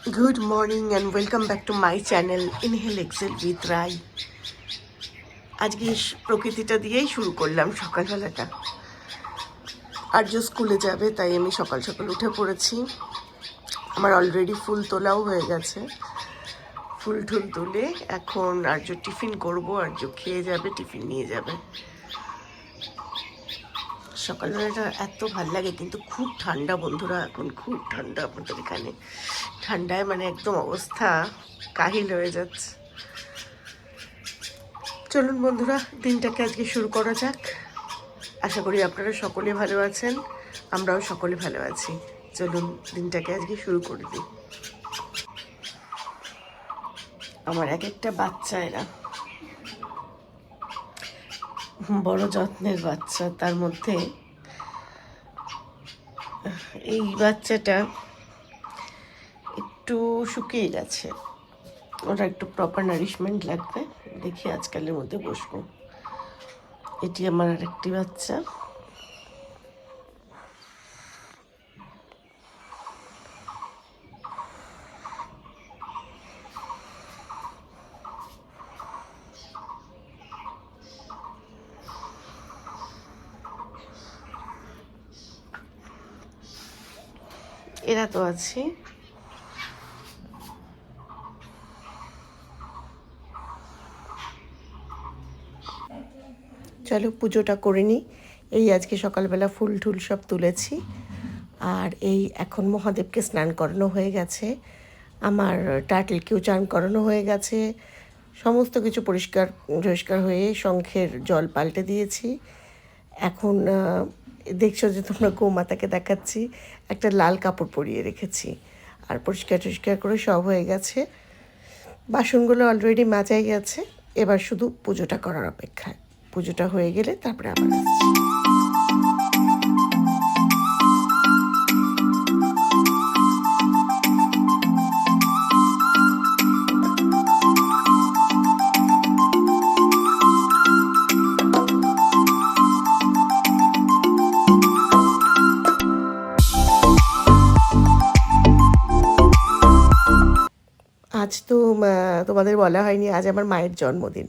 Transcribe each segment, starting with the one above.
Good morning and welcome back to my channel Inhale Exhale with Rai. আজকে প্রকৃতিটা দিয়েই শুরু করলাম সকালবেলাটা। আর্য স্কুলে যাবে তাই আমি সকাল সকাল উঠে পড়েছি। আমার অলরেডি ফুল তোলাও হয়ে গেছে। ফুল ঠুল তুলে এখন আর্য টিফিন করব, আর্য খেয়ে যাবে, টিফিন নিয়ে যাবে। সকালবেলাটা এত ভাল লাগে, কিন্তু খুব ঠান্ডা বন্ধুরা, এখন খুব ঠান্ডা আপনাদের এখানে। ঠান্ডায় মানে একদম অবস্থা কাহিল হয়ে যাচ্ছে। চলুন বন্ধুরা, দিনটাকে আজকে শুরু করা যাক। আশা করি আপনারা সকলে ভালো আছেন, আমরাও সকলে ভালো আছি। চলুন দিনটাকে আজকে শুরু করে দিই। আমার এক একটা বাচ্চা, এরা বড় যত্নের বাচ্চা। তার মধ্যে এই বাচ্চাটা একটু শুকিয়ে গেছে, ওরা একটু প্রপার নারিশমেন্ট লাগবে। দেখি আজকালের মধ্যে বসবো। এটি আমার আরেকটি বাচ্চা। এরা তো আছে। চলো পুজোটা করে নিই। এই আজকে সকালবেলা ফুল ঠুল সব তুলেছি, আর এই এখন মহাদেবকে স্নান করানো হয়ে গেছে, আমার টার্টেলকেও চান করানো হয়ে গেছে, সমস্ত কিছু পরিষ্কার হয়ে শঙ্খের জল পাল্টে দিয়েছি। এখন দেখছো যে তোমরা গোমাতাকে দেখাচ্ছি, একটা লাল কাপড় পরিয়ে রেখেছি, আর পরিষ্কার করে সব হয়ে গেছে। বাসনগুলো অলরেডি মাজাই গেছে, এবার শুধু পুজোটা করার অপেক্ষায়। পুজোটা হয়ে গেলে তারপরে আবার আসছি। আজ তো তোমাদের বলা হয়নি, আজ আমার মায়ের জন্মদিন,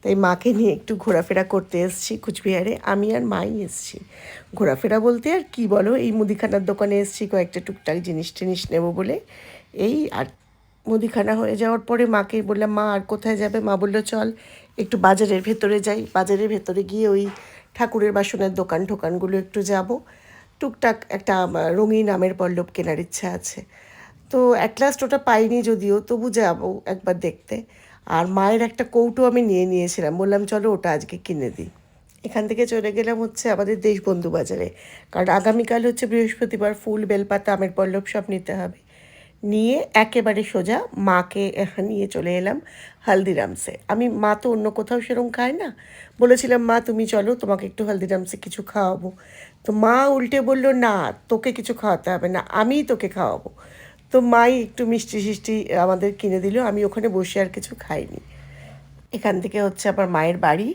তাই মাকে নিয়ে একটু ঘোরাফেরা করতে এসেছি কুচবিহারে। আমি আর মাই এসেছি ঘোরাফেরা বলতে, আর কি বলো, এই মুদিখানার দোকানে এসেছি কয়েকটা টুকটাক জিনিস নেবো বলে। এই আর মুদিখানা হয়ে যাওয়ার পরে মাকে বললাম, মা আর কোথায় যাবে? মা বললো চল একটু বাজারের ভেতরে যাই। বাজারের ভেতরে গিয়ে ওই ঠাকুরের বাসনের টোকানগুলো একটু যাব, টুকটাক একটা রঙিন আমের পল্লব কেনার ইচ্ছা আছে। তো অ্যাট লাস্ট ওটা পাইনি যদিও, তবু যাবো একবার দেখতে। আর মায়ের একটা কৌটো আমি নিয়েছিলাম, বললাম চলো ওটা আজকে কিনে দিই। এখান থেকে চলে গেলাম হচ্ছে আমাদের দেশবন্ধু বাজারে, কারণ আগামীকাল হচ্ছে বৃহস্পতিবার, ফুল বেলপাতা আমের পল্লব সব নিতে হবে। নিয়ে একেবারে সোজা মাকে নিয়ে চলে এলাম হালদিরামসে। মা তো অন্য কোথাও সেরকম খায় না, বলেছিলাম মা তুমি চলো, তোমাকে একটু হালদিরামসে কিছু খাওয়াবো। তো মা উল্টে বলল, না তোকে কিছু খাওয়াতে হবে না, আমিই তোকে খাওয়াবো। তো মাই একটু মিষ্টি আমাদের কিনে দিল, আমি ওখানে বসে আর কিছু খাইনি। এখান থেকে হচ্ছে আবার মায়ের বাড়ি,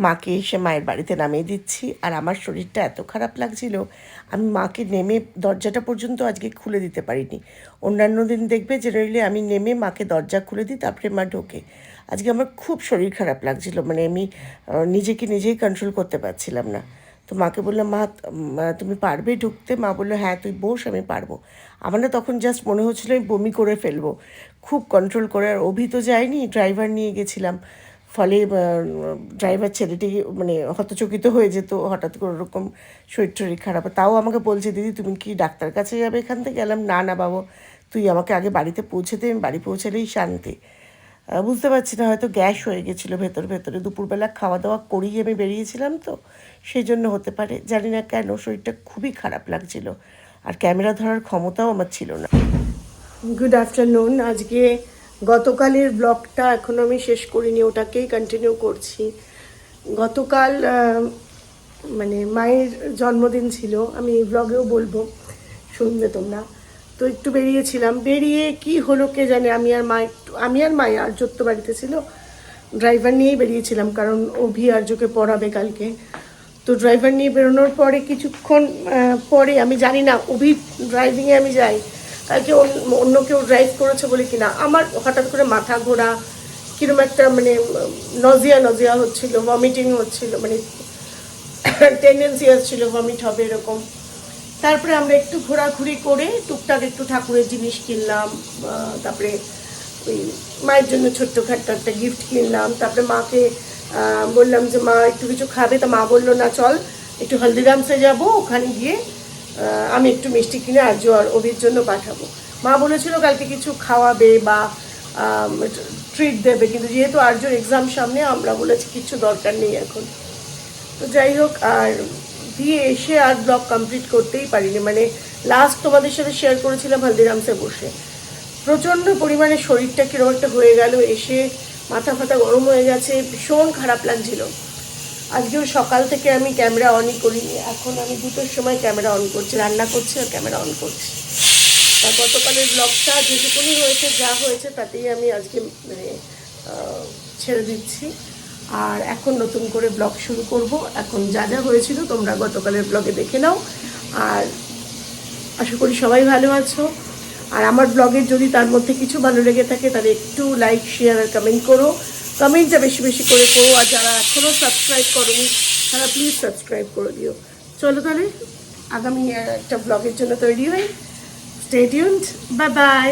মাকে এসে মায়ের বাড়িতে নামিয়ে দিচ্ছি। আর আমার শরীরটা এত খারাপ লাগছিল, আমি মাকে নেমে দরজাটা পর্যন্ত আজকে খুলে দিতে পারিনি। অন্যান্য দিন দেখবে জেনারেলি আমি নেমে মাকে দরজা খুলে দিই, তারপরে মা ঢোকে। আজকে আমার খুব শরীর খারাপ লাগছিল, মানে আমি নিজেই কন্ট্রোল করতে পারছিলাম না। তো মাকে বললাম, মা তুমি পারবে ঢুকতে? মা বললো হ্যাঁ তুই বস, আমি পারবো। আমার না তখন জাস্ট মনে হচ্ছিলো আমি বমি করে ফেলবো, খুব কন্ট্রোল করে। আর অভি তো যায়নি, ড্রাইভার নিয়ে গেছিলাম, ফলে ড্রাইভার ছেলেটি মানে হতচকিত হয়ে যেত হঠাৎ করে ওরকম শরীর খারাপ। তাও আমাকে বলছে, দিদি তুমি কি ডাক্তার কাছে যাবে এখান থেকে? গেলাম না বাবু, তুই আমাকে আগে বাড়িতে পৌঁছে দে, আমি বাড়ি পৌঁছালেই শান্তি। বুঝতে পারছি না, হয়তো গ্যাস হয়ে গেছিলো ভেতরে। দুপুরবেলা খাওয়া দাওয়া করেই আমি বেরিয়েছিলাম, তো সেই জন্য হতে পারে, জানি না কেন শরীরটা খুবই খারাপ লাগছিল, আর ক্যামেরা ধরার ক্ষমতাও আমার ছিল না। Good afternoon. আজকে গতকালের ব্লগটা এখনও আমি শেষ করিনি, ওটাকেই কন্টিনিউ করছি। গতকাল মানে মায়ের জন্মদিন ছিল, আমি এই ব্লগেও বলবো, শুনবে তোমরা। তো একটু বেরিয়েছিলাম, বেরিয়ে কি হলো কে জানে, আমি আর মা আর যত্ত বাড়িতে ছিল, ড্রাইভার নিয়েই বেরিয়েছিলাম, কারণ অভি আর্যকে পড়াবে কালকে। তো ড্রাইভার নিয়ে বেরোনোর পরে কিছুক্ষণ পরে, আমি জানি না অভি ড্রাইভিংয়ে আমি যাই, কালকে অন্য কেউ ড্রাইভ করেছে বলে কিনা আমার হঠাৎ করে মাথা ঘোরা, কিরকম একটা মানে নজিয়া নজিয়া হচ্ছিল, ভমিটিং হচ্ছিল, মানে টেন্ডেন্সি আসছিল ভমিট হবে এরকম। তারপরে আমরা একটু ঘোরাঘুরি করে টুকটাক একটু ঠাকুরের জিনিস কিনলাম, তারপরে ওই মায়ের জন্য ছোট্টখাট্ট একটা গিফট কিনলাম। তারপরে মাকে বললাম যে মা একটু কিছু খাবে, তা মা বললো না চল একটু হলদিরামসে যাব, ওখানে গিয়ে আমি একটু মিষ্টি কিনে আর্য আর অভির জন্য পাঠাবো। মা বলেছিল কালকে কিছু খাওয়াবে বা ট্রিট দেবে, কিন্তু যেহেতু আর্যর এক্সাম সামনে আমরা বলেছি কিছু দরকার নেই এখন। তো যাই হোক, আর দিয়ে এসে আর ব্লগ কমপ্লিট করতেই পারিনি, মানে লাস্ট তোমাদের সাথে শেয়ার করেছিলাম হলদিরামসে বসে। প্রচণ্ড পরিমাণে শরীরটা কীরকম একটা হয়ে গেল, এসে মাথা ফাথা গরম হয়ে গেছে, ভীষণ খারাপ লাগছিল। আজকেও সকাল থেকে আমি ক্যামেরা অনই করিনি, এখন আমি 2টোর সময় ক্যামেরা অন করছি, রান্না করছি আর ক্যামেরা অন করছি। আর গতকালের ব্লগটা যেটুকুনি হয়েছে যা হয়েছে তাতেই আমি আজকে মানে ছেড়ে দিচ্ছি। আর এখন নতুন করে ব্লগ শুরু করব। এখন যা যা হয়েছিল তোমরা গতকালের ব্লগে দেখে নাও। আর আশা করি সবাই ভালো আছো। আর আমার ব্লগের যদি তার মধ্যে কিছু ভালো লেগে থাকে তাহলে একটু লাইক শেয়ার আর কমেন্ট করো, কমেন্টটা বেশি বেশি করে করো। আর যারা এখনও সাবস্ক্রাইব করোনি তারা প্লিজ সাবস্ক্রাইব করে দিও। চলো তাহলে আগামী একটা ব্লগের জন্য তৈরি হই। Stay tuned, bye bye.